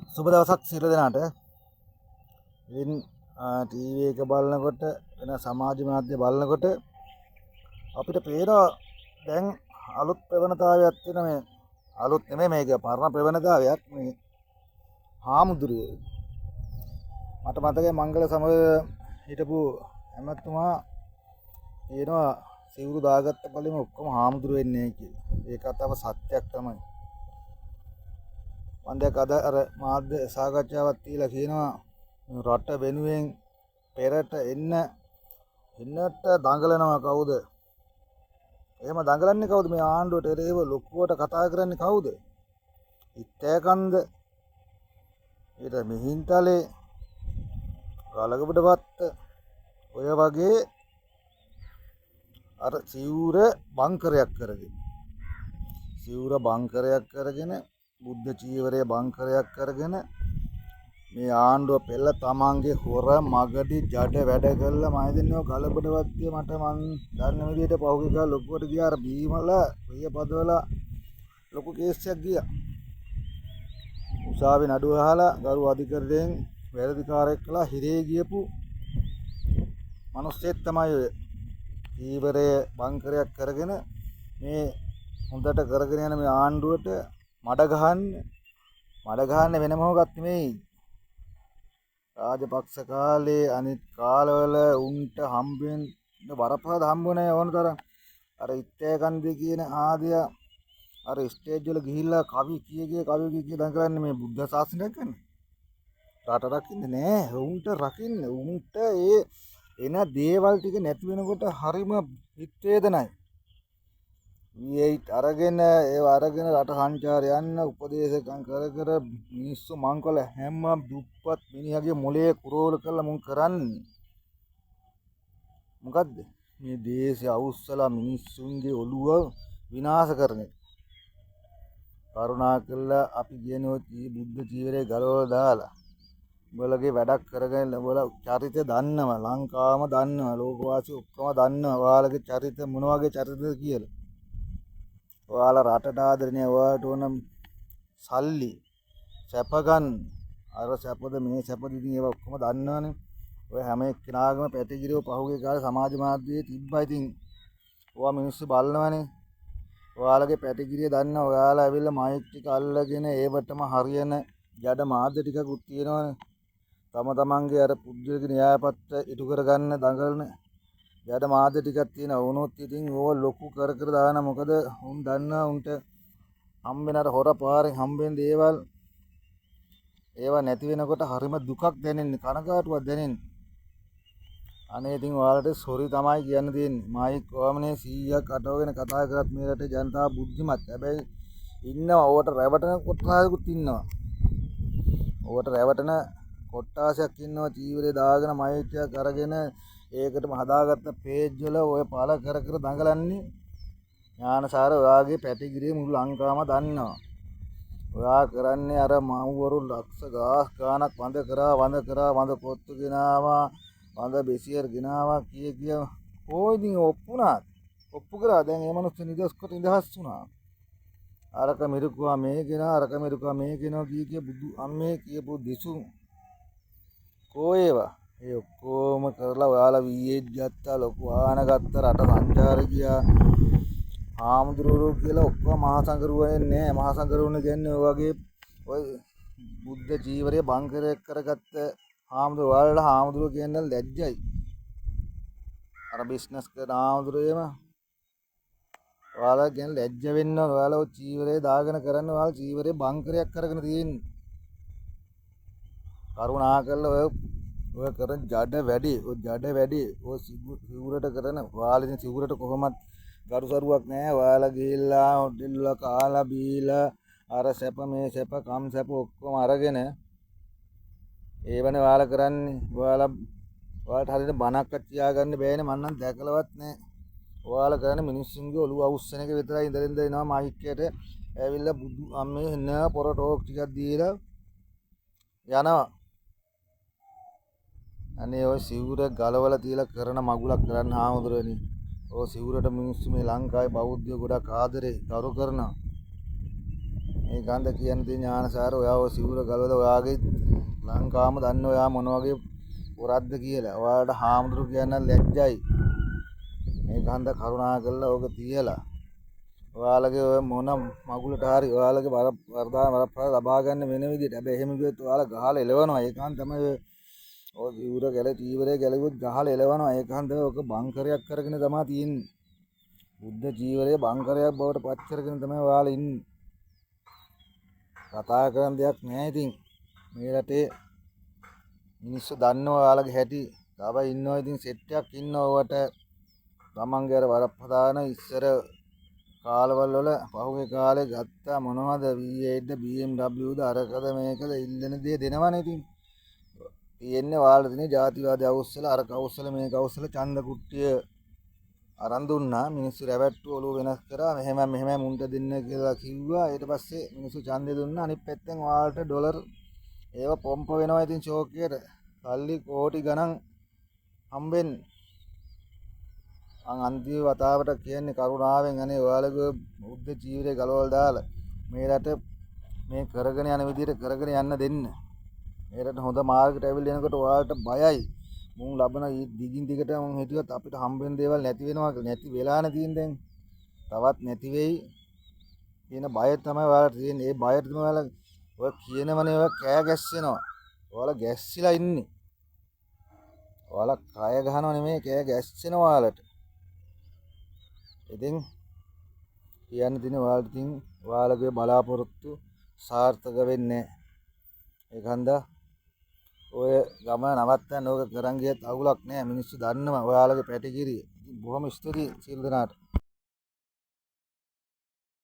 සුබ දවසක් සියලු දෙනාට. ඉතින් ටීවී එක බලනකොට වෙන සමාජ මාධ්‍ය බලනකොට අපිට පේනවා දැන් අලුත් ප්‍රවණතාවයක් තියෙන මේ අලුත් නෙමෙයි මේක පරණ ප්‍රවණතාවයක් මේ හාමුදුරුවෝ. මට මතකයි මංගල සමය හිටපු ඇමතුමා කියනවා සිවුරු දාගත්ත පළෙම ඔක්කොම හාමුදුරුවෝ වෙන්නේ කියලා. ඒකත් තව සත්‍යයක් තමයි. මන්දක අද අර මාධ්‍ය සාකච්ඡාවක් තියලා කියනවා රට වෙනුවෙන් පෙරට එන්නට දඟලනවා කවුද? එහෙම දඟලන්නේ කවුද? මේ ආණ්ඩුවට එරෙහිව ලොකුවට කතා කරන්නේ කවුද? ඉත්තෑකන්ද? ඊට මිහින්තලේ ගලගබඩවත්ත ඔය වගේ අර සිවුර බංකරයක් කරගෙන බුද්ධ චීවරය බංකරයක් කරගෙන මේ ආණ්ඩුව පෙළ තමන්ගේ හොර මගඩි ජඩ වැඩ කළා මම හිතන්නේ ගලබඩවත්තිය මට මං දන්න විදිහට පහුගිය කාලේ ලොකුවට ගියා අර බීමල ප්‍රියපදවල ලොකු කේස් එකක් ගියා. උසාවි නඩුව අහලා ගරු අධිකරණයෙන් වැරදිකාරයෙක් කළා හිරේ ගියපු මිනිස්සෙක් තමයි ඔය. චීවරය බංකරයක් කරගෙන මේ හොඳට කරගෙන යන මේ ආණ්ඩුවට මඩ ගහන්න වෙන මොකක්වත් නෙමෙයි. රාජපක්ෂ කාලේ අනිත් කාලවල උන්ට හම්බෙන්න වරප්‍රසාද හම්බුනේ ඕන තරම්. අර ඉත්තෑකන්දේ කියන ආදිය අර ස්ටේජ් වල ගිහිල්ලා කවි කිය දන් කරන්නේ මේ බුද්ධ ශාසනයක් ගන්න. රට රකින්නේ නෑ. උන්ට රකින්න. උන්ට ඒ එන දේවල් ටික නැති වෙනකොට හරිම හිත වේදනයි. V8 අරගෙන රට සංචාරය යන්න උපදේශකම් කර මිනිස්සු මංකොල හැම දුප්පත් මිනිහගේ මොලේ කුරෝල කරලා මුන් කරන්නේ මොකද්ද? මේ දේශය අවුස්සලා මිනිස්සුන්ගේ ඔළුව විනාශ කරන එක. කරුණාකරලා අපි කියනොත් මේ බුද්ධ චීවරය ගලවලා දාලා උඹලගේ වැඩක් කරගෙන උඹලා චරිතය දන්නවා. ලංකාවම දන්නවා. ලෝකවාසී ඔක්කොම දන්නවා. ඔයාලගේ චරිත මොන වගේ චරිතද කියලා. ඔයාලා රටට ආදරණීය ඔයාලට ඕන සල්ලි සැප ගන්න අර සැපද මේ සැපද ඉතින් ඒවා ඔක්කොම දන්නවනේ. ඔය හැම එක්කෙනාගම පැටිගිරව පහුගිය කාලේ සමාජ මාධ්‍යයේ තිබ්බා. ඉතින් ඔයා මිනිස්සු බලනවනේ. ඔයාලගේ පැටිගිරිය දන්නවා. ඔයාලා ඇවිල්ලා මයික් ටික අල්ලගෙන ඒවටම හරියන ජඩ මාධ්‍ය ටිකකුත් තියෙනවනේ. තමන්ගේ අර පුද්ගලික න්‍යායපත්‍ර ඉටු කරගන්න දඟලන ජඩ මාධ්‍ය ටිකක් තියෙනවා. වුණොත් ඉතින් ඕව ලොකු කර දාන. මොකද උන් දන්නා උන්ට හම්බෙන අර හොර පාරෙන් හම්බෙන දේවල් ඒවා නැති වෙනකොට හරිම දුකක් දැනෙන්නේ. කනගාටුවක් දැනෙන්නේ. අනේ ඉතින් ඔයාලට සොරි තමයි කියන්න තියෙන්නේ. මයික් කොහමනේ 100ක් අටවගෙන කතා කරත් මේ රටේ ජනතාව බුද්ධිමත්. හැබැයි ඉන්නවා ඕවට රැවටෙන කොටසකුත් ඉන්නවා. ඕවට රැවටෙන කොට්ටාසයක් ඉන්නවා. චීවරේ දාගෙන මයික් එකක් අරගෙන ඒකටම හදාගත්ත පේජ් වල ඔය පළ කර දඟලන්නේ. ඥානසාර ඔයාගේ පැටිගිරිය මුළු ලංකාවම දන්නවා. ඔයා කරන්නේ අර මව්වරු ලක්ෂ ගාණක් වඳ පොත්තු ගෙනාවා වඳ බෙසියර් ගෙනාවා කිය ඕයි ඔප්පුණා. ඔප්පු කරා. දැන් මේ මිනිස්සු නිදහස් කොට නිදහස් වුණා. අරක මිරුකුවා මේ ගෙනා කිය බුදු අම්මේ කියපු දිසු කෝයේවා ඒ ඔක්කොම කරලා ඔයාලා V8 ගත්තා. ලොකු වාහන ගත්තා. රට සංචාර ගියා. හාමුදුරුවෝ කියලා ඔක්කොම මහසංගරුවනේ නෑ. මහසංගරුවනේ කියන්නේ ඔය වගේ ඔය බුද්ධ ජීවරය බංකරයක් කරගත්ත හාමුදුරුවෝ කියන්නේ ලැජ්ජයි. අර බිස්නස් කරන හාමුදුරුවෝම ඔයාලා කියන්නේ ලැජ්ජ වෙන්න. ඔයාලා ඔය චීවරේ දාගෙන කරන්නේ ඔයාලා චීවරේ බංකරයක් කරගෙන තියෙන්නේ. කරුණාකරලා ඔය කරන ජඩ වැඩි ඔය සිවුරට කරන ඔයාලා සිවුරට කොහොමත් ගරුසරුවක් නැහැ. ඔයාලා ගිහිල්ලා හොටෙල් වල කාලා බීලා අර සැප මේ සැප කම් සැප ඔක්කොම අරගෙන ඒවනේ ඔයාලා කරන්නේ. ඔයාලට හරියට බණක් තියාගන්න බෑනේ. මම නම් දැකලවත් නැහැ. ඔයාලා කරන්නේ මිනිස්සුන්ගේ ඔළුව අවුස්සන එක විතරයි. ඉඳලා එනවා මයික් එකට ඇවිල්ලා බුදු අම්මේ එන්න පොර ටෝක් ටිකක් දීලා යනවා. අනේ ඔය සිවුර ගලවලා තියලා කරන මගුලක් කරන්න හාමුදුරනේ. ඔය සිවුරට මිනිස්සු මේ ලංකාවේ බෞද්ධයෝ ගොඩක් ආදරේ ගරු කරනවා. මේ ගන්ධ කියන දේ ඥානසාර ඔයාව සිවුර ගලවලා ඔයාගේ ලංකාවම දන්න ඔයා මොන වගේ පොරක්ද කියලා. ඔයාලට හාමුදුරු කියන්න ලැජ්ජයි. මේ ගන්ධ කරුණා කරලා ඕක තියලා ඔයාලගේ ඔය මොන මගුලට හරි ඔයාලගේ වරප්‍රසාද ලබා ගන්න වෙන විදිහට. හැබැයි එහෙම කිව්වොත් ඔයාලා ගහලා එලවනවා. ඒකන් තමයි ඔය සිවුර ගැල චීවරය ගැලුවොත් ගහලා එලවනවා. ඒකන්ද ඔක බංකරයක් කරගෙන තමයි තියෙන්නේ. බුද්ධ ජීවරයේ බංකරයක් බවට පත් කරගෙන තමයි ඔයාලා ඉන්නේ. කතා කරන දෙයක් නැහැ ඉතින්. මේ රටේ මිනිස්සු දන්නවා ඔයාලගේ හැටි. තව ඉන්නවා ඉතින් සෙට් එකක් ඉන්නවා ඔයාට. තමන්ගේ අර වරප්‍රදාන ඉස්සර කාලවල වල පහුගිය කාලේ ගත්තා මොනවද V8ද BMWද අරකද මේකද ඉල්ලන දේ දෙනවනේ ඉතින්. තියෙන්නේ ඔයාලා දිනේ ජාතිවාදී අවුස්සල අර කවුස්සල මේ කවුස්සල ඡන්ද කුට්ටිය අරන් දුන්නා. මිනිස්සු රැවට්ටු ඔලුව වෙනස් කරා. මෙහෙම මුන්ට දෙන්න කියලා කිව්වා. ඊට පස්සේ මිනිස්සු ඡන්දය දුන්නා. අනිත් පැත්තෙන් ඔයාලට ඩොලර් ඒව පොම්ප වෙනවා ඉතින් ෂෝකේට. සල්ලි කෝටි ගණන් හම්බෙන්නේ. අන්තිම වතාවට කියන්නේ කරුණාවෙන් අනේ ඔයාලගේ බුද්ධ ජීවිතේ ගලවලා දාලා මේ රට මේ කරගෙන යන විදිහට කරගෙන යන්න දෙන්න. මේ රට හොඳ මාර්ගයට ඇවිල්ලා එනකොට ඔයාලට බයයි. මුන් ලබන දිගින් දිගට මං හිතුවත් අපිට හම්බෙන දේවල් නැති වෙනවා නැති වෙලානේ තියෙන දැන්. තවත් නැති වෙයි කියන බය තමයි ඔයාලට තියෙන්නේ. ඒ බයට තමයි ඔයාලා ඔය කියනවනේ ඔය කෑ ගැස්සෙනවා. ඔයාලා ගැස්සිලා ඉන්නේ. ඔයාලා කය ගහනව නෙමෙයි කෑ ගැස්සෙනවා ඔයාලට. ඉතින් කියන්න තියෙන ඔයාලට ඉතින් ඔයාලගේ බලාපොරොත්තු සාර්ථක වෙන්නේ නැහැ. ඒකන්ද ඔය ගම නවත්තන්න ඕක කරන් ගියත් අවුලක් නැහැ. මිනිස්සු දන්නවා ඔයාලගේ පැටිකිරිය. ඉතින් බොහොම ස්තුතියි සියලු දෙනාට.